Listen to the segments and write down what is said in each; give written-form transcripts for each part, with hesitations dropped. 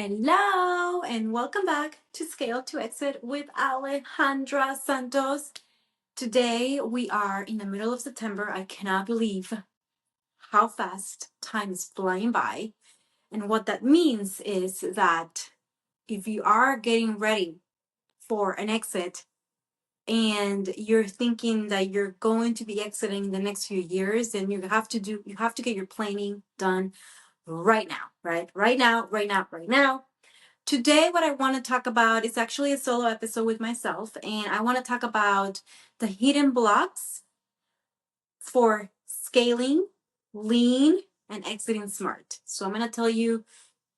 Hello, and welcome back to Scale to Exit with Alejandra Santos. Today we are in the middle of September. I cannot believe how fast time is flying by. And what that means is that if you are getting ready for an exit and you're thinking that you're going to be exiting in the next few years, then you have to get your planning done right now, right? Right now. Today, what I want to talk about is actually a solo episode with myself, and I want to talk about the hidden blocks for scaling, lean, and exiting smart. So I'm going to tell you,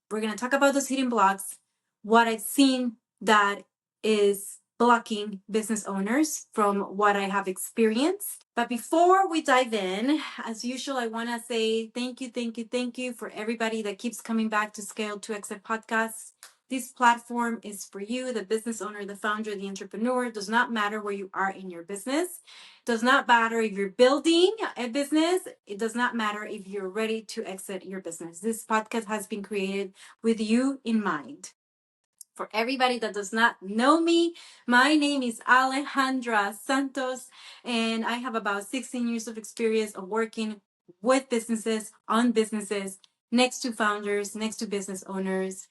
we're going to talk about those hidden blocks, what I've seen that is blocking business owners from what I have experienced. But before we dive in, as usual, I want to say thank you for everybody that keeps coming back to Scale to Exit podcasts. This platform is for you, the business owner, the founder, the entrepreneur. It does not matter where you are in your business. It does not matter if you're building a business. It does not matter if you're ready to exit your business. This podcast has been created with you in mind. For everybody that does not know me, my name is Alejandra Santos, and I have about 16 years of experience of working with businesses, on businesses, next to founders, next to business owners.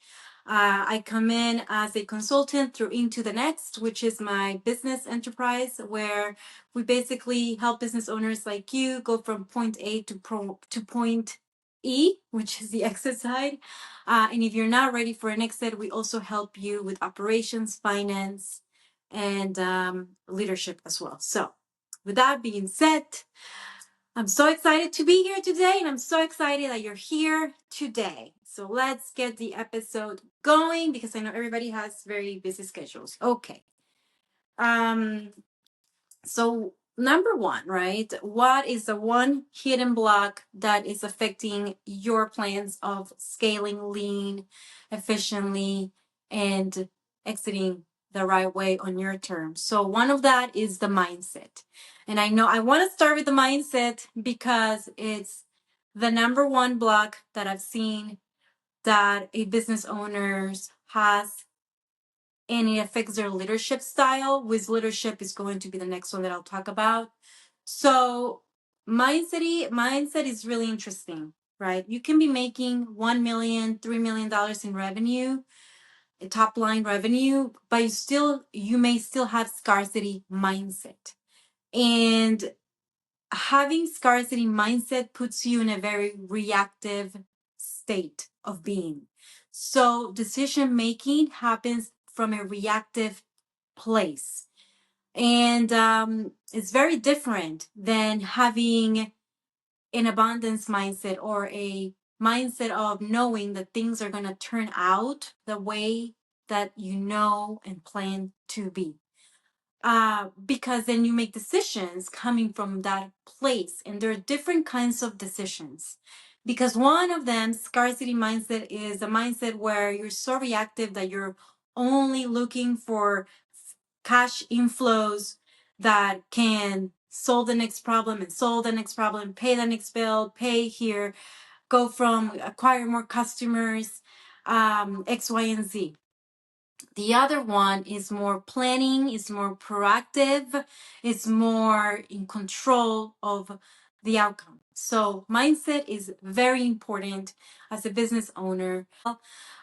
I come in as a consultant through Into the Next, which is my business enterprise, where we basically help business owners like you go from point A to point E, which is the exit side. And if you're not ready for an exit, we also help you with operations, finance, and leadership as well. So, with that being said, I'm so excited to be here today, and I'm so excited that you're here today. So let's get the episode going because I know everybody has very busy schedules. Okay. So number one, right? What is the one hidden block that is affecting your plans of scaling lean efficiently and exiting the right way on your terms? So one of that is the mindset. And I know I want to start with the mindset because it's the number one block that I've seen that a business owners has, and it affects their leadership style. With leadership is going to be the next one that I'll talk about. So mindset is really interesting, right? You can be making $1 million, $3 million in revenue, a top line revenue, but you may still have scarcity mindset. And having scarcity mindset puts you in a very reactive state of being. So decision making happens from a reactive place. And it's very different than having an abundance mindset or a mindset of knowing that things are going to turn out the way that you know and plan to be. Because then you make decisions coming from that place, and there are different kinds of decisions. Because one of them, scarcity mindset, is a mindset where you're so reactive that you're only looking for cash inflows that can solve the next problem and solve the next problem, pay the next bill, pay here, go from acquire more customers, X, Y, and Z. The other one is more planning, is more proactive, is more in control of the outcome. So mindset is very important as a business owner.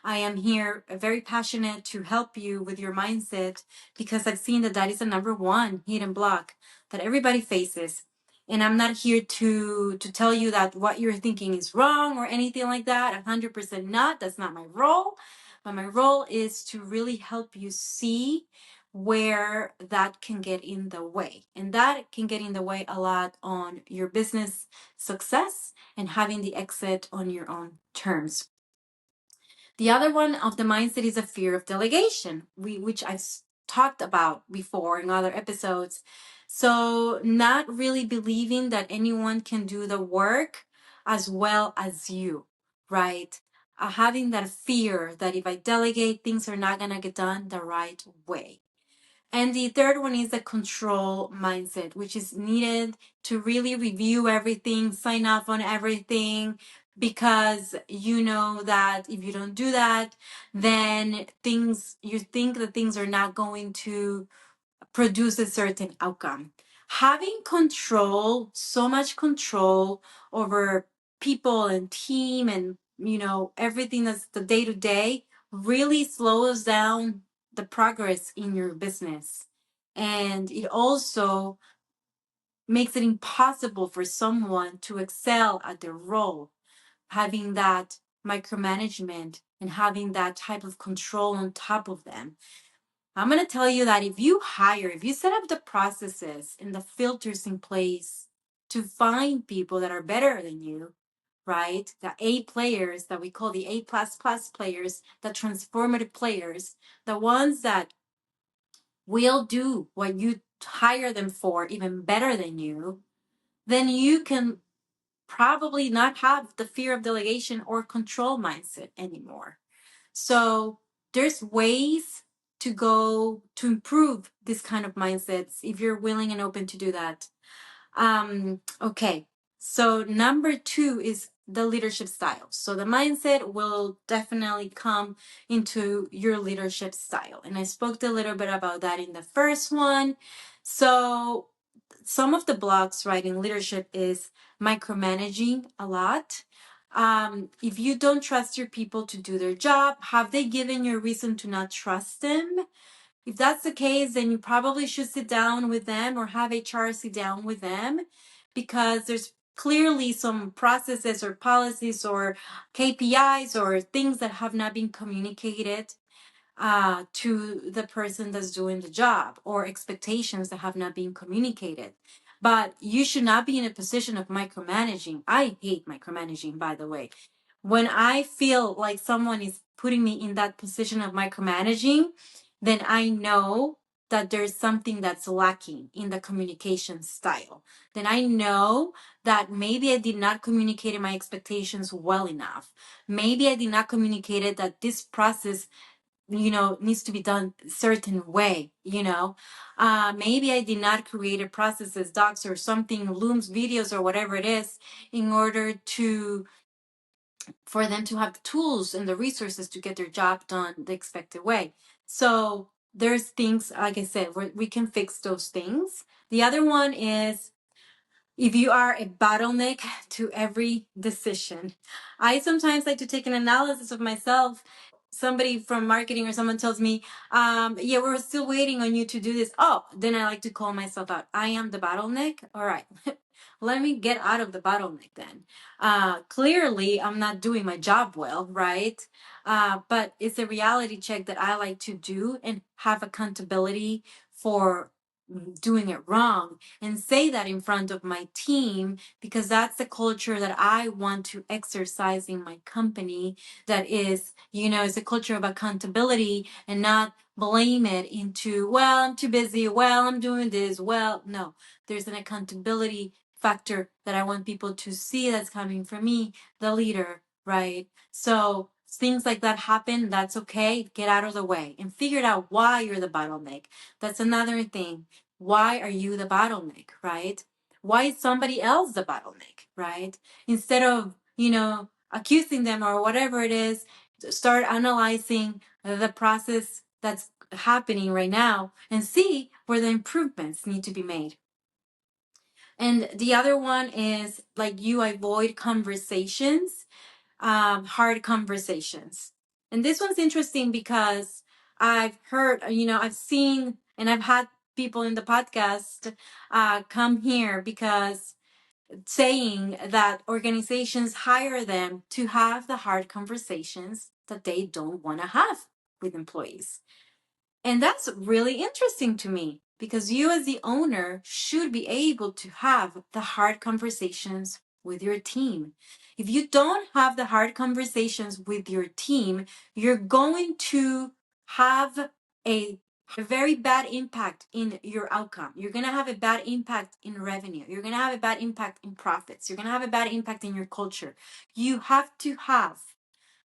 I am here very passionate to help you with your mindset because I've seen that that is the number one hidden block that everybody faces. And I'm not here to tell you that what you're thinking is wrong or anything like that. 100% not. That's not my role. But my role is to really help you see where that can get in the way. And that can get in the way a lot on your business success and having the exit on your own terms. The other one of the mindset is a fear of delegation, which I've talked about before in other episodes. So not really believing that anyone can do the work as well as you, right? Having that fear that if I delegate, things are not going to get done the right way. And the third one is the control mindset, which is needed to really review everything, sign off on everything, because you know that if you don't do that, then you think that things are not going to produce a certain outcome. Having control, so much control over people and team and, everything that's the day to day, really slows down the progress in your business. And it also makes it impossible for someone to excel at their role, having that micromanagement and having that type of control on top of them. I'm going to tell you that if you set up the processes and the filters in place to find people that are better than you, right? The A players that we call the A plus plus players, the transformative players, the ones that will do what you hire them for even better than you, then you can probably not have the fear of delegation or control mindset anymore. So there's ways to go to improve this kind of mindsets if you're willing and open to do that. Okay. So number 2 is the leadership style. So the mindset will definitely come into your leadership style. And I spoke a little bit about that in the first one. So some of the blocks, right, in leadership is micromanaging a lot. If you don't trust your people to do their job, have they given you a reason to not trust them? If that's the case, then you probably should sit down with them or have HR sit down with them, because there's clearly some processes or policies or KPIs or things that have not been communicated to the person that's doing the job, or expectations that have not been communicated. But you should not be in a position of micromanaging. I hate micromanaging, by the way. When I feel like someone is putting me in that position of micromanaging, then I know that there's something that's lacking in the communication style. Then I know that maybe I did not communicate my expectations well enough. Maybe I did not communicate it that this process needs to be done a certain way. Maybe I did not create a processes, docs or something, looms, videos, or whatever it is, in order for them to have the tools and the resources to get their job done the expected way. So there's things, like I said, where we can fix those things. The other one is, if you are a bottleneck to every decision. I sometimes like to take an analysis of myself. Somebody from marketing or someone tells me, yeah, we're still waiting on you to do this. Oh, then I like to call myself out. I am the bottleneck. All right. Let me get out of the bottleneck then. Clearly, I'm not doing my job well, right? But it's a reality check that I like to do and have accountability for doing it wrong, and say that in front of my team, because that's the culture that I want to exercise in my company. That is, it's a culture of accountability and not blame it into, well, I'm too busy, well, I'm doing this, well, no, there's an accountability factor that I want people to see that's coming from me, the leader, right? So things like that happen, that's okay. Get out of the way and figure out why you're the bottleneck. That's another thing. Why are you the bottleneck, right? Why is somebody else the bottleneck, right? Instead of, accusing them or whatever it is, start analyzing the process that's happening right now and see where the improvements need to be made. And the other one is, like, you avoid conversations, hard conversations. And this one's interesting because I've heard, I've seen, and I've had people in the podcast come here because saying that organizations hire them to have the hard conversations that they don't want to have with employees. And that's really interesting to me, because you as the owner should be able to have the hard conversations with your team. If you don't have the hard conversations with your team, you're going to have a very bad impact in your outcome. You're going to have a bad impact in revenue. You're going to have a bad impact in profits. You're going to have a bad impact in your culture. You have to have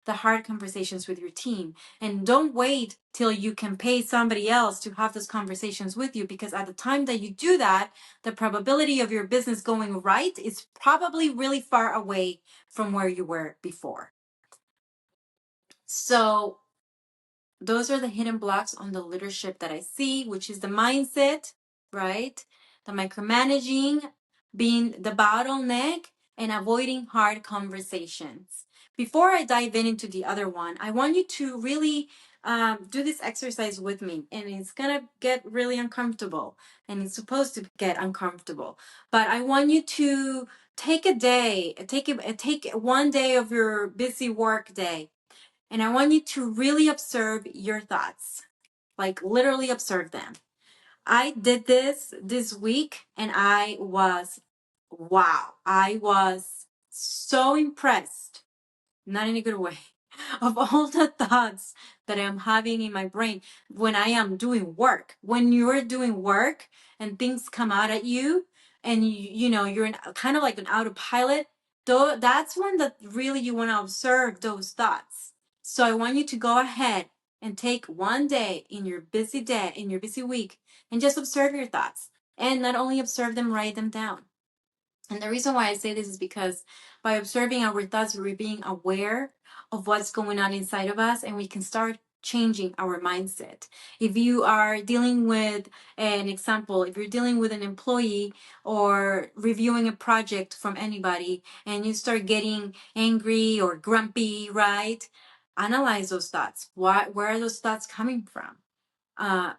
the hard conversations with your team. And don't wait till you can pay somebody else to have those conversations with you, because at the time that you do that, the probability of your business going right is probably really far away from where you were before. So those are the hidden blocks on the leadership that I see, which is the mindset, right? The micromanaging, being the bottleneck, and avoiding hard conversations. Before I dive into the other one, I want you to really do this exercise with me, and it's gonna get really uncomfortable, and it's supposed to get uncomfortable. But I want you to take a day, take one day of your busy work day, and I want you to really observe your thoughts, like literally observe them. I did this week, and wow, I was so impressed, not in a good way, of all the thoughts that I'm having in my brain when I am doing work. When you're doing work and things come out at you, and you're kind of like an autopilot, though that's when that really you want to observe those thoughts. So I want you to go ahead and take one day, in your busy week, and just observe your thoughts. And not only observe them, write them down. And the reason why I say this is because by observing our thoughts, we're being aware of what's going on inside of us, and we can start changing our mindset. If you are dealing with an example, if you're dealing with an employee or reviewing a project from anybody, and you start getting angry or grumpy, right? Analyze those thoughts. Where are those thoughts coming from?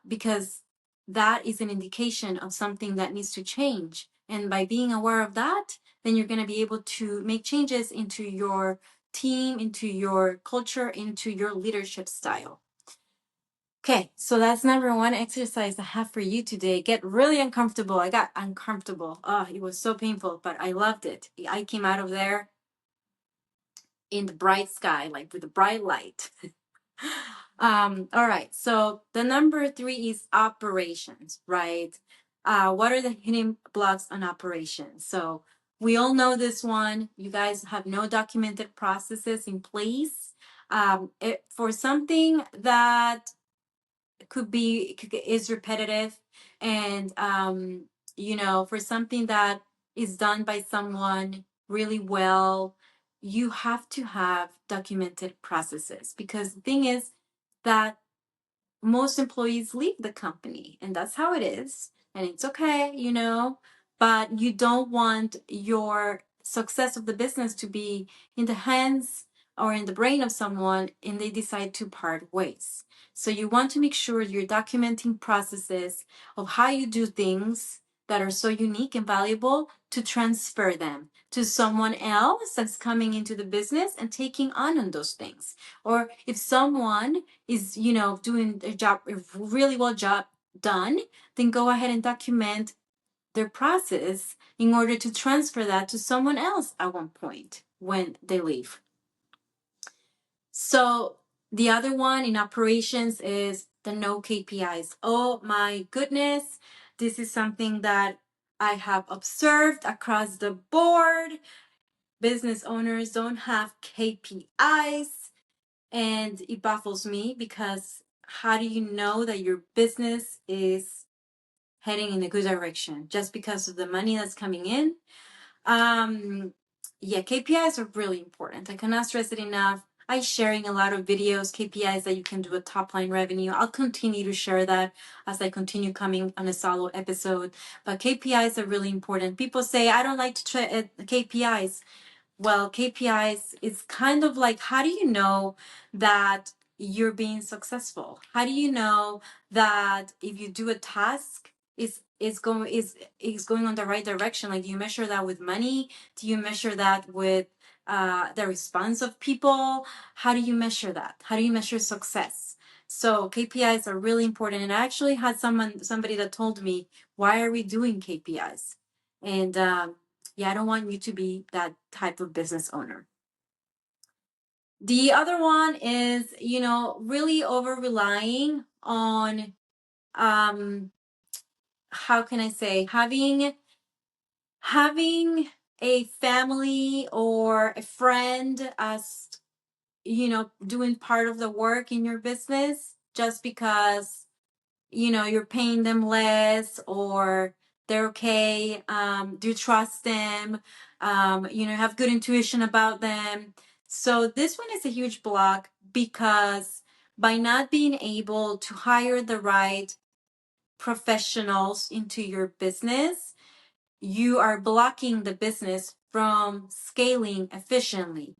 Because that is an indication of something that needs to change. And by being aware of that, then you're going to be able to make changes into your team, into your culture, into your leadership style. Okay, so that's number one exercise I have for you today. Get really uncomfortable. I got uncomfortable. Oh, it was so painful, but I loved it. I came out of there in the bright sky, like with a bright light. All right, so the number three is operations, right? What are the hidden blocks on operations? So we all know this one. You guys have no documented processes in place. For something that is repetitive, and for something that is done by someone really well, you have to have documented processes, because the thing is that most employees leave the company, and that's how it is, and it's okay, but you don't want your success of the business to be in the hands or in the brain of someone and they decide to part ways. So you want to make sure you're documenting processes of how you do things that are so unique and valuable, to transfer them to someone else that's coming into the business and taking on those things. Or if someone is, doing a job, a really well job done, then go ahead and document their process in order to transfer that to someone else at one point when they leave. So the other one in operations is the no KPIs. Oh my goodness. This is something that I have observed across the board. Business owners don't have KPIs. And it baffles me, because how do you know that your business is heading in a good direction? Just because of the money that's coming in? KPIs are really important. I cannot stress it enough. I'm sharing a lot of videos, KPIs that you can do a top line revenue. I'll continue to share that as I continue coming on a solo episode. But KPIs are really important. People say, I don't like to track KPIs. Well, KPIs is kind of like, how do you know that you're being successful? How do you know that if you do a task, is going on the right direction? Like, do you measure that with money? Do you measure that with the response of people? How do you measure that? How do you measure success? So KPIs are really important. And I actually had somebody that told me, why are we doing KPIs? And I don't want you to be that type of business owner. The other one is, really over relying on, how can I say, having a family or a friend as doing part of the work in your business just because you're paying them less, or they're okay. Do you trust them? Have good intuition about them. So this one is a huge block, because by not being able to hire the right professionals into your business, you are blocking the business from scaling efficiently.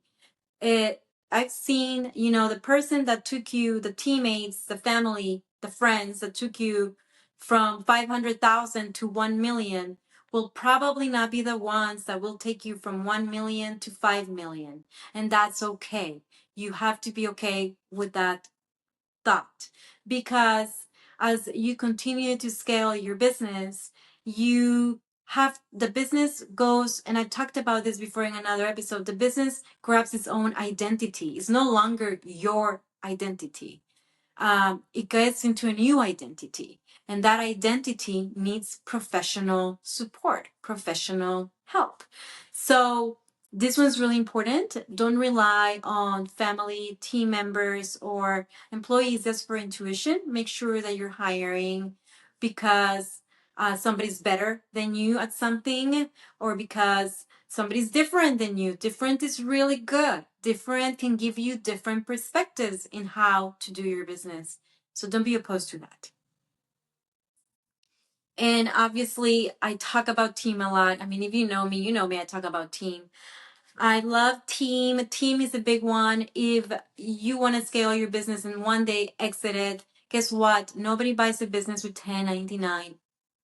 I've seen, the person that took you, the teammates, the family, the friends that took you from 500,000 to 1 million will probably not be the ones that will take you from 1 million to 5 million. And that's okay. You have to be okay with that thought, because as you continue to scale your business, you have the business goes, and I talked about this before in another episode, the business grabs its own identity. It's no longer your identity. It gets into a new identity, and that identity needs professional support, professional help. So this one's really important. Don't rely on family, team members, or employees just for intuition. Make sure that you're hiring because somebody's better than you at something, or because somebody's different than you. Different is really good. Different can give you different perspectives in how to do your business. So don't be opposed to that. And obviously, I talk about team a lot. I mean, if you know me, I talk about team. I love team. Team is a big one. If you want to scale your business and one day exit it, guess what? Nobody buys a business with 1099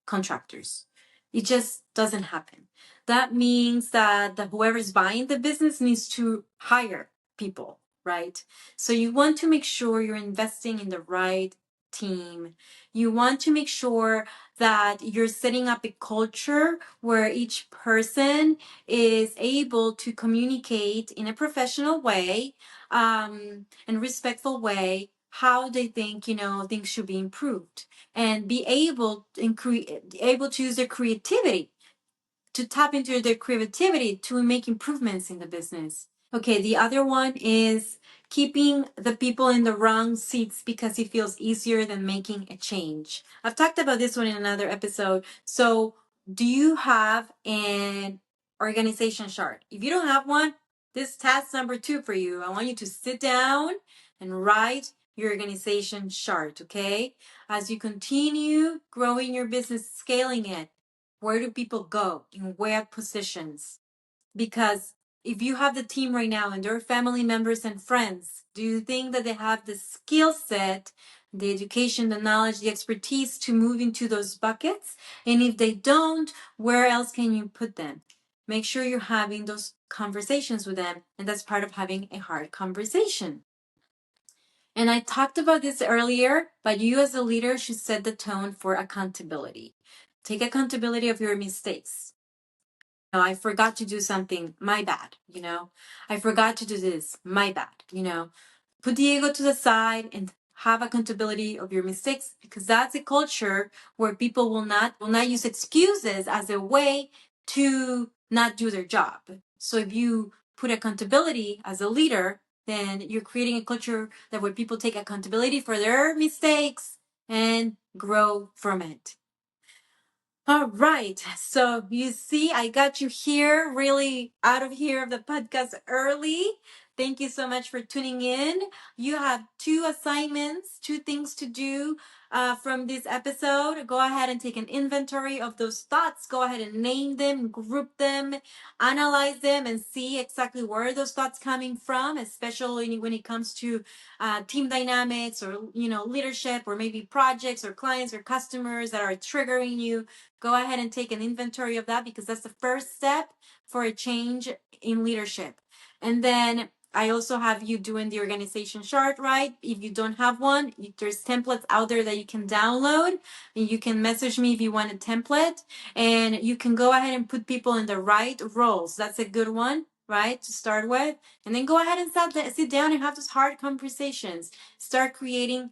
contractors. It just doesn't happen. That means that whoever's buying the business needs to hire people, right? So you want to make sure you're investing in the right team. You want to make sure that you're setting up a culture where each person is able to communicate in a professional way, and respectful way, how they think things should be improved, and be able to use their creativity, to tap into their creativity to make improvements in the business. Okay, the other one is keeping the people in the wrong seats because it feels easier than making a change. I've talked about this one in another episode. So, do you have an organization chart? If you don't have one, this task number 2 for you. I want you to sit down and write your organization chart, okay? As you continue growing your business, scaling it, where do people go? In what positions? Because if you have the team right now and they're family members and friends, do you think that they have the skill set, the education, the knowledge, the expertise to move into those buckets? And if they don't, where else can you put them? Make sure you're having those conversations with them. And that's part of having a hard conversation. And I talked about this earlier, but you as a leader should set the tone for accountability. Take accountability of your mistakes. I forgot to do something, my bad, I forgot to do this, my bad. Put the ego to the side and have accountability of your mistakes, because that's a culture where people will not use excuses as a way to not do their job. So if you put accountability as a leader, then you're creating a culture that where people take accountability for their mistakes and grow from it. All right. So you see, I got you here, really out of here of the podcast early. Thank you so much for tuning in. You have 2 assignments, 2 things to do from this episode. Go ahead and take an inventory of those thoughts. Go ahead and name them, group them, analyze them, and see exactly where those thoughts coming from, especially when it comes to team dynamics, or leadership, or maybe projects or clients or customers that are triggering you. Go ahead and take an inventory of that, because that's the first step for a change in leadership. And then I also have you doing the organization chart, right? If you don't have one, there's templates out there that you can download, and you can message me if you want a template, and you can go ahead and put people in the right roles. That's a good one, right, to start with. And then go ahead and sit down and have those hard conversations. Start creating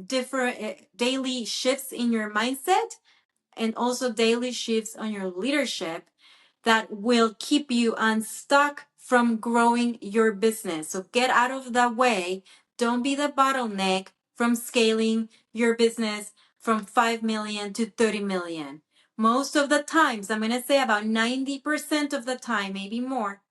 different daily shifts in your mindset, and also daily shifts on your leadership that will keep you unstuck from growing your business. So get out of that way. Don't be the bottleneck from scaling your business from 5 million to 30 million. Most of the times, I'm going to say about 90% of the time, maybe more,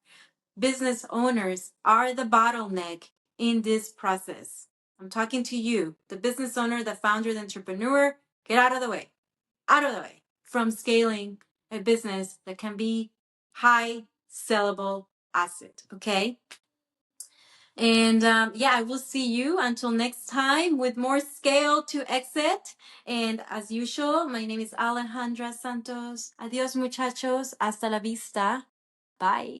business owners are the bottleneck in this process. I'm talking to you, the business owner, the founder, the entrepreneur. Get out of the way, from scaling a business that can be high sellable asset. Okay. And yeah, I will see you until next time with more scale to exit. And as usual, my name is Alejandra Santos. Adios, muchachos. Hasta la vista. Bye.